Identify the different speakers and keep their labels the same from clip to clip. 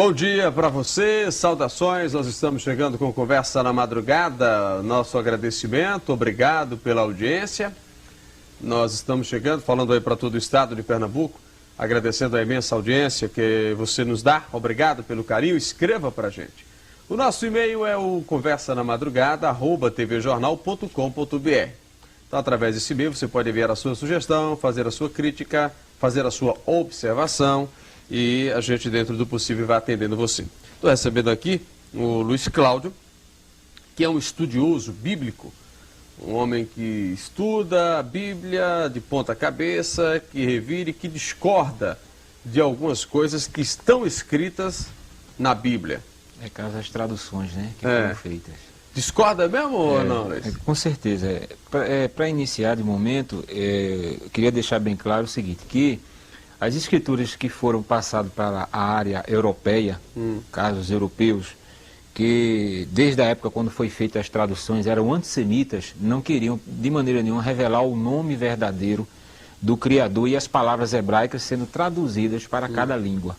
Speaker 1: Bom dia para você, saudações, nós estamos chegando com Conversa na Madrugada, nosso agradecimento, obrigado pela audiência. Nós estamos chegando, falando aí para todo o estado de Pernambuco, agradecendo a imensa audiência que você nos dá, obrigado pelo carinho, escreva para a gente. O nosso e-mail é o conversanamadrugada@tvjornal.com.br. Então, através desse e-mail você pode enviar a sua sugestão, fazer a sua crítica, fazer a sua observação e a gente, dentro do possível, vai atendendo você. Estou recebendo aqui o Luiz Cláudio, que é um estudioso bíblico, um homem que estuda a Bíblia de ponta cabeça, que revira e que discorda de algumas coisas que estão escritas na Bíblia.
Speaker 2: É caso das traduções, né, que foram feitas.
Speaker 1: Discorda mesmo ou não, Luiz?
Speaker 2: Com certeza. Para iniciar de momento, eu queria deixar bem claro o seguinte, que as escrituras que foram passadas para a área europeia, casos europeus, que desde a época quando foi feitas as traduções eram antissemitas, não queriam de maneira nenhuma revelar o nome verdadeiro do Criador e as palavras hebraicas sendo traduzidas para cada língua.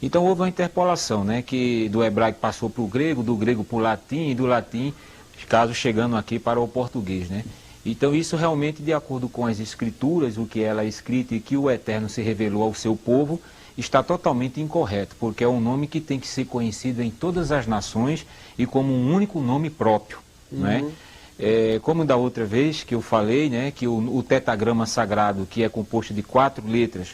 Speaker 2: Então houve uma interpolação, né, que do hebraico passou para o grego, do grego para o latim e do latim, caso chegando aqui para o português, né? Então isso realmente, de acordo com as escrituras, o que ela é escrita e que o Eterno se revelou ao seu povo, está totalmente incorreto, porque é um nome que tem que ser conhecido em todas as nações e como um único nome próprio, né? Como da outra vez que eu falei, né, que o tetagrama sagrado, que é composto de 4 letras,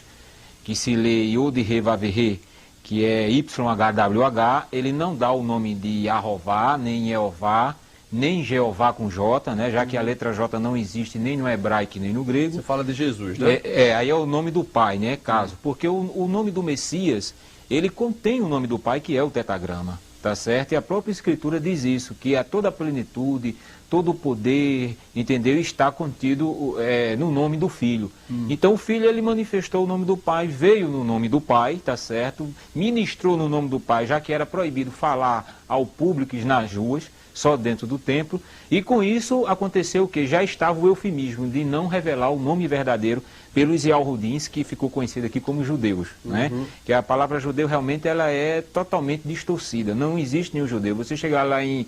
Speaker 2: que se lê Yod He Vav He, que é YHWH, ele não dá o nome de Yahová, nem Jeová, nem Jeová com J, né, já que a letra J não existe nem no hebraico nem no grego.
Speaker 1: Você fala de Jesus, né?
Speaker 2: Aí é o nome do Pai, né, caso. Porque o nome do Messias, ele contém o nome do Pai, que é o tetagrama, tá certo? E a própria Escritura diz isso, que a toda a plenitude, todo o poder, entendeu? Está contido no nome do Filho. Então o Filho, ele manifestou o nome do Pai, veio no nome do Pai, tá certo? Ministrou no nome do Pai, já que era proibido falar ao público nas ruas, só dentro do templo, e com isso aconteceu o que? Já estava o eufemismo de não revelar o nome verdadeiro pelos Yahudins, que ficou conhecido aqui como judeus, né? Que a palavra judeu realmente ela é totalmente distorcida, não existe nenhum judeu. Você chegar lá em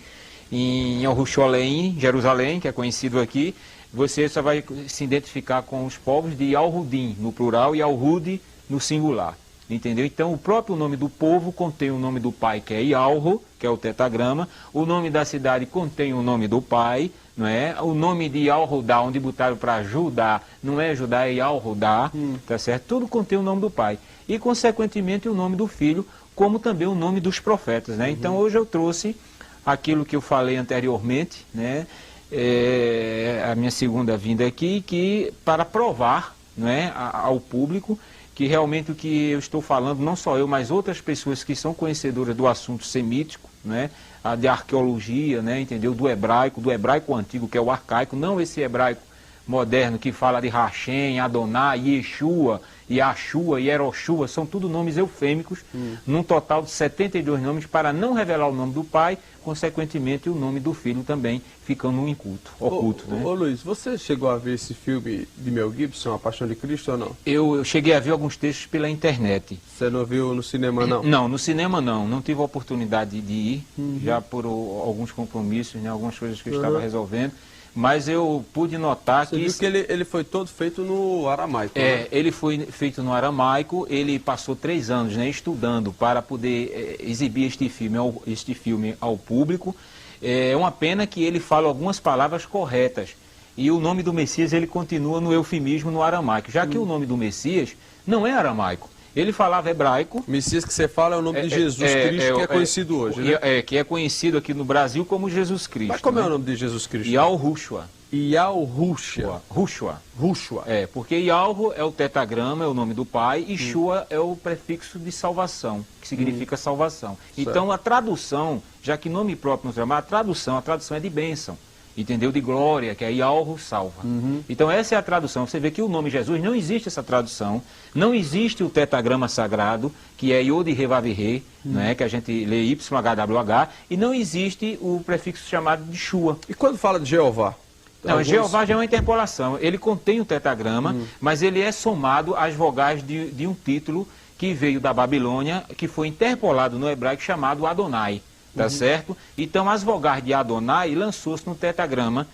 Speaker 2: Yerushalayim, Jerusalém, que é conhecido aqui, você só vai se identificar com os povos de Yahudim no plural e Yahudi no singular. Entendeu? Então, o próprio nome do povo contém o nome do pai, que é Yalro, que é o tetagrama. O nome da cidade contém o nome do pai, não é? O nome de Yalrodá, onde botaram para Judá, não é Judá, é Yalrodá, tá certo? Tudo contém o nome do pai. E, consequentemente, o nome do filho, como também o nome dos profetas, né? Então, hoje eu trouxe aquilo que eu falei anteriormente, né? A minha segunda vinda aqui, que para provar, não é, ao público que realmente o que eu estou falando, não só eu, mas outras pessoas que são conhecedoras do assunto semítico, né, de arqueologia, né, entendeu, do hebraico antigo, que é o arcaico, não esse hebraico moderno que fala de Hashem, Adonai, Yeshua, Yashua, Yeroshua, são tudo nomes eufêmicos, num total de 72 nomes, para não revelar o nome do pai, consequentemente o nome do filho também ficando oculto. Né?
Speaker 1: Ô Luiz, você chegou a ver esse filme de Mel Gibson, A Paixão de Cristo, ou não?
Speaker 2: Eu cheguei a ver alguns textos pela internet.
Speaker 1: Você não viu no cinema, não?
Speaker 2: Não, no cinema não tive a oportunidade de ir, já por alguns compromissos, né, algumas coisas que eu estava resolvendo. Mas eu pude notar
Speaker 1: Você viu que ele foi todo feito no aramaico, né?
Speaker 2: Ele foi feito no aramaico, ele passou 3 anos, né, estudando para poder exibir este filme ao público. É uma pena que ele fala algumas palavras corretas. E o nome do Messias, ele continua no eufemismo no aramaico, já que o nome do Messias não é aramaico. Ele falava hebraico.
Speaker 1: Messias que você fala é o nome de Jesus Cristo, que é conhecido hoje, né?
Speaker 2: Que é conhecido aqui no Brasil como Jesus Cristo.
Speaker 1: Mas como é o nome de Jesus Cristo?
Speaker 2: Yalrushua.
Speaker 1: Rushua.
Speaker 2: Porque Yalro é o tetagrama, é o nome do pai, e Shua é o prefixo de salvação, que significa salvação. Então a tradução, já que nome próprio nos chama, a tradução é de bênção. Entendeu? De glória, que é Yalro salva. Então essa é a tradução. Você vê que o nome Jesus não existe essa tradução, não existe o tetagrama sagrado, que é Yod He Vav He, né, que a gente lê YHWH, e não existe o prefixo chamado de Shua.
Speaker 1: E quando fala de Jeová?
Speaker 2: Não, Jeová já é uma interpolação. Ele contém o tetagrama, mas ele é somado às vogais de um título que veio da Babilônia, que foi interpolado no hebraico chamado Adonai, tá certo? Então as vogais de Adonai lançou-se no tetragrama,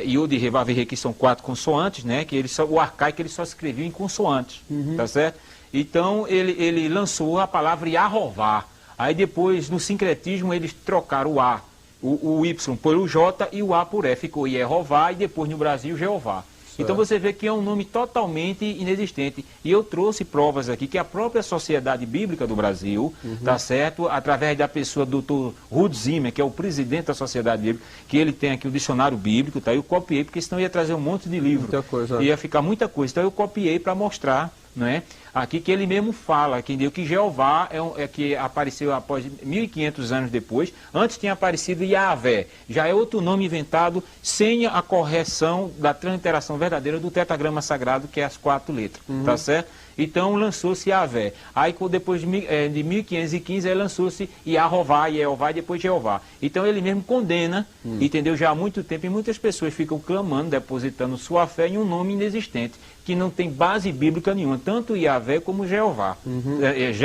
Speaker 2: Yod, He, Vav, He, que são 4 consoantes, né? Que o arcaico ele só escrevia em consoantes, tá certo? Então ele lançou a palavra Yahová. Aí depois, no sincretismo, eles trocaram o A, o Y pelo J e o A por E. Ficou Yehová e depois no Brasil Jeová. Então você vê que é um nome totalmente inexistente. E eu trouxe provas aqui que a própria Sociedade Bíblica do Brasil, tá certo? Através da pessoa do Dr. Ruth Zimmer, que é o presidente da Sociedade Bíblica, que ele tem aqui o dicionário bíblico, tá? Eu copiei, porque senão ia trazer um monte de livro.
Speaker 1: Muita coisa.
Speaker 2: Ia ficar muita coisa. Então eu copiei para mostrar, não é? Aqui que ele mesmo fala, que Jeová é que apareceu após 1500 anos depois. Antes tinha aparecido Yahvé. Já é outro nome inventado sem a correção da transliteração verdadeira do tetragrama sagrado, que é as 4 letras, tá certo? Então lançou-se Yahvé. Aí depois de 1515 aí lançou-se Yahová, Yehová e depois Jeová. Então ele mesmo condena, entendeu? Já há muito tempo, e muitas pessoas ficam clamando, depositando sua fé em um nome inexistente, que não tem base bíblica nenhuma, tanto Yahvé como Jeová.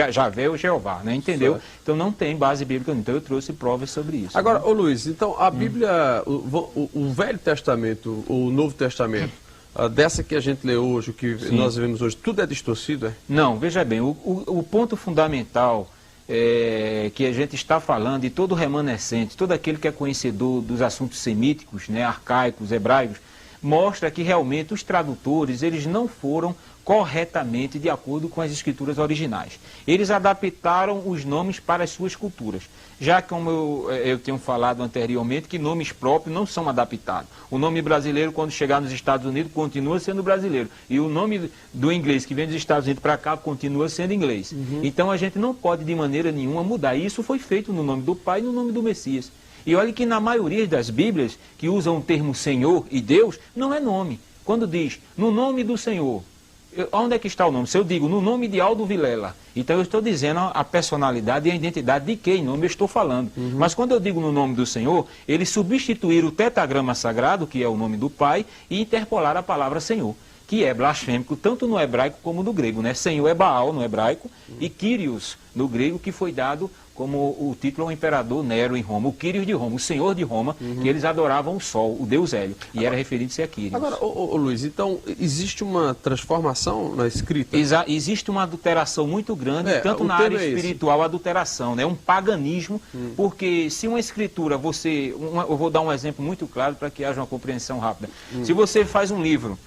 Speaker 2: Javé ou Jeová, né? Entendeu?
Speaker 1: Certo.
Speaker 2: Então não tem base bíblica nenhuma. Então eu trouxe provas sobre isso.
Speaker 1: Agora, ô Luiz, então a Bíblia, o Velho Testamento, o Novo Testamento, dessa que a gente lê hoje, o que nós vemos hoje, tudo é distorcido, é?
Speaker 2: Não, veja bem, o ponto fundamental que a gente está falando, e todo remanescente, todo aquele que é conhecedor dos assuntos semíticos, né, arcaicos, hebraicos, mostra que realmente os tradutores, eles não foram corretamente de acordo com as escrituras originais. Eles adaptaram os nomes para as suas culturas. Já como eu tenho falado anteriormente, que nomes próprios não são adaptados. O nome brasileiro, quando chegar nos Estados Unidos, continua sendo brasileiro. E o nome do inglês que vem dos Estados Unidos para cá, continua sendo inglês. Então a gente não pode de maneira nenhuma mudar. Isso foi feito no nome do Pai e no nome do Messias. E olha que na maioria das Bíblias, que usam o termo Senhor e Deus, não é nome. Quando diz, no nome do Senhor, onde é que está o nome? Se eu digo, no nome de Aldo Vilela, então eu estou dizendo a personalidade e a identidade de quem nome eu estou falando. Mas quando eu digo no nome do Senhor, eles substituíram o tetragrama sagrado, que é o nome do Pai, e interpolaram a palavra Senhor, que é blasfêmico tanto no hebraico como no grego, né? Senhor é Baal no hebraico e Kyrios no grego, que foi dado como o título ao imperador Nero em Roma, o Quírios de Roma, o senhor de Roma, que eles adoravam o sol, o deus Hélio, e era referido-se a Quírios.
Speaker 1: Agora, Luiz, então existe uma transformação na escrita?
Speaker 2: Existe uma adulteração muito grande, tanto na área espiritual, adulteração, né? Um paganismo, porque se uma escritura, eu vou dar um exemplo muito claro para que haja uma compreensão rápida. Se você faz um livro,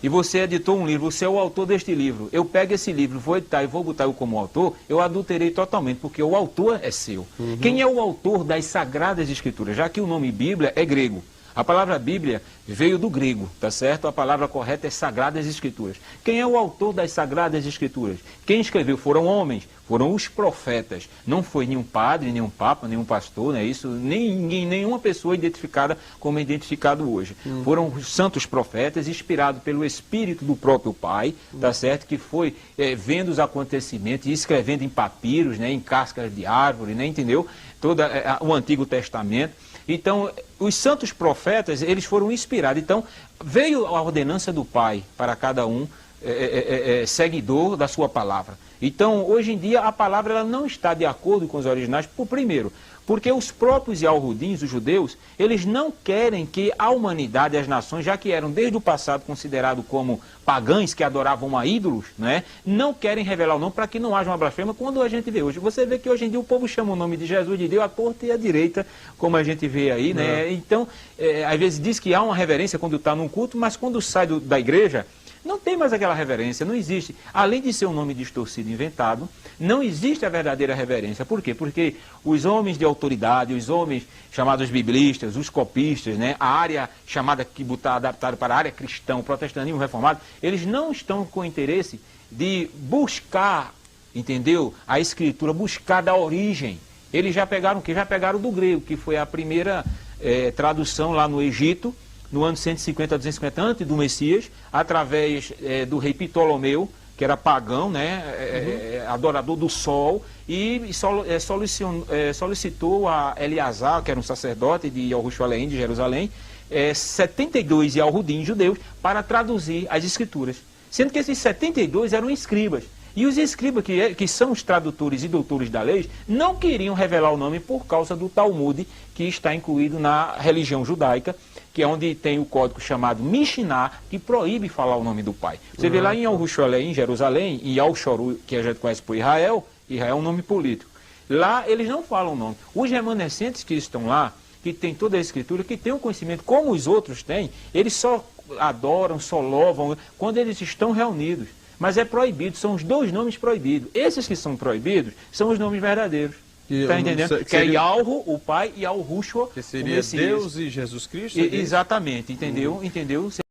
Speaker 2: e você editou um livro, você é o autor deste livro, eu pego esse livro, vou editar e vou botar eu como autor, eu adulterei totalmente, porque o autor é seu. Quem é o autor das Sagradas Escrituras? Já que o nome Bíblia é grego. A palavra Bíblia veio do grego, tá certo? A palavra correta é Sagradas Escrituras. Quem é o autor das Sagradas Escrituras? Quem escreveu foram homens, foram os profetas. Não foi nenhum padre, nenhum papa, nenhum pastor, né? Isso, nenhuma pessoa identificada como é identificado hoje. Foram os santos profetas, inspirados pelo Espírito do próprio Pai, tá certo? Que foi vendo os acontecimentos e escrevendo em papiros, né? Em cascas de árvore, né? Entendeu? Todo o Antigo Testamento. Então, os santos profetas, eles foram inspirados. Então, veio a ordenança do Pai para cada um seguidor da sua palavra. Então, hoje em dia, a palavra ela não está de acordo com os originais, primeiro, porque os próprios Yahudins, os judeus, eles não querem que a humanidade e as nações, já que eram desde o passado considerados como pagãos que adoravam a ídolos, né, não querem revelar o nome para que não haja uma blasfêmia, quando a gente vê hoje. Você vê que hoje em dia o povo chama o nome de Jesus de Deus à torta e à direita, como a gente vê aí, né? Então, às vezes diz que há uma reverência quando está num culto, mas quando sai da igreja, não tem mais aquela reverência, não existe. Além de ser um nome distorcido inventado, não existe a verdadeira reverência. Por quê? Porque os homens de autoridade, os homens chamados biblistas, os copistas, né, a área chamada que está adaptada para a área cristã, o protestantismo reformado, eles não estão com interesse de buscar, entendeu? A escritura, buscar da origem. Eles já pegaram o quê? Já pegaram do grego, que foi a primeira tradução lá no Egito, no ano 150 a 250 antes do Messias, através do rei Ptolomeu, que era pagão, né, adorador do sol, e solicitou a Eleazar, que era um sacerdote de Jerusalém, de Jerusalém, 72 Yahudim judeus para traduzir as escrituras. Sendo que esses 72 eram escribas. E os escribas, que são os tradutores e doutores da lei, não queriam revelar o nome por causa do Talmud, que está incluído na religião judaica, que é onde tem o código chamado Mishnah, que proíbe falar o nome do pai. Você vê lá em Al-Rusholé, em Jerusalém, em Al-Shoru, que a gente conhece por Israel, Israel é um nome político. Lá eles não falam o nome. Os remanescentes que estão lá, que tem toda a escritura, que tem o conhecimento como os outros têm, eles só adoram, só louvam quando eles estão reunidos. Mas é proibido, são os dois nomes proibidos. Esses que são proibidos são os nomes verdadeiros. Está entendendo? Que é Yalro, o pai, e Al-Rushua,
Speaker 1: que seria Deus e Jesus Cristo?
Speaker 2: Exatamente, entendeu? Entendeu?